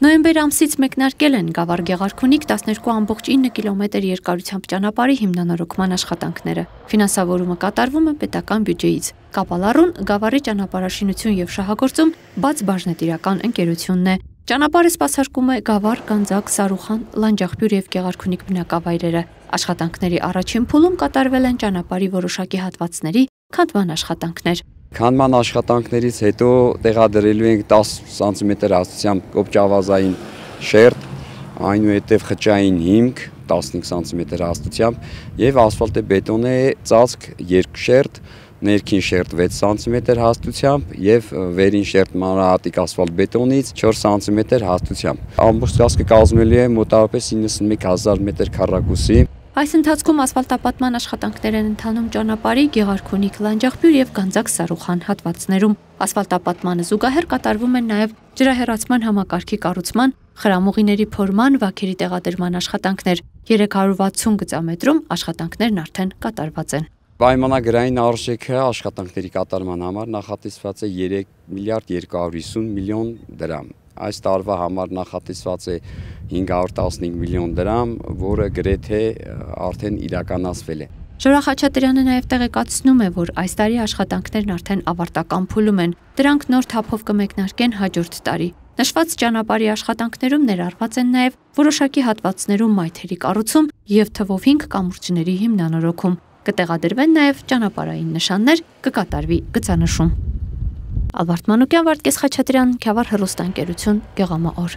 Նոյեմբեր ամսից մեկնարկել են Գավառ Գեղարքունիք 12,9 կիլոմետր երկարությամբ ճանապարհի հիմնանորոգման աշխատանքները։ Ֆինանսավորումը կատարվում է պետական բյուջեից։ Կապալառուն Գավառի ճանապարհաշինություն եւ շահագործում բաց բաժնետիրական ընկերությունն է։ Ճանապարհը սպասարկում է Գավառ, Գանձակ, Սարուխան, Լանջախբյուր եւ Գեղարքունիք բնակավայրերը։ Աշխատանքների առաջին փուլում կատարվել են ճանապարհի որոշակի հատվածների քանդման աշխատանքներ։ Քանդման աշխատանքներից հետո տեղադրելու ենք 10 սանտիմետր հաստությամբ կոպճավազային շերտ, այնուհետև խճային հիմք 15 սանտիմետր հաստությամբ եւ ասֆալտե-բետոնե ծածկ երկշերտ, ներքին շերտ 6 սանտիմետր հաստությամբ եւ վերին շերտ մանրահատիկ ասֆալտ-բետոնից 4 սանտիմետր հաստությամբ։ Ամբողջ ծածկը կազմելու է մոտավորապես 91,000 մետր քառակուսի։ Այս ընթացքում ասֆալտապատման աշխատանքներ են ընթանում ճանապարհի Գեղարքունիք, Լանջախբյուր եւ Գանձակ Սարուխան հատվածներում։ Ասֆալտապատմանը զուգահեռ կատարվում են նաեւ ջրահեռացման համակարգի կառուցման, խրամուղիների փորման, վաքերի տեղադրման աշխատանքներ։ 360 գծամետրում աշխատանքներն արդեն կատարված են։ Պայմանագրային արժեքը աշխատանքների կատարման համար նախատեսված է 3 միլիարդ 250 միլիոն դրամ։ Այս տարվա համար նախատեսված է 515 միլիոն դրամ, որը գրեթե արդեն իրականացվել է։ Ժորա Խաչատրյանը նաև տեղեկացնում է, որ այս տարի աշխատանքներն արդեն ավարտական փուլում են։ Դրանք նոր թափով կմեկնարկեն հաջորդ տարի։ Նշված ճանապարհի աշխատանքներում ներառված են նաև որոշակի հատվածներում մայթերի կառուցում եւ թվով 5 կամուրջների հիմնանորոգում։ Կտեղադրվեն նաև ճանապարհային նշաններ, կկատարվի գծանշում։ Ալբարտ Մանուկյան, Վարդգես Խաչատրյան, Քյավառ հեռուստաընկերություն, Գեղամա օր։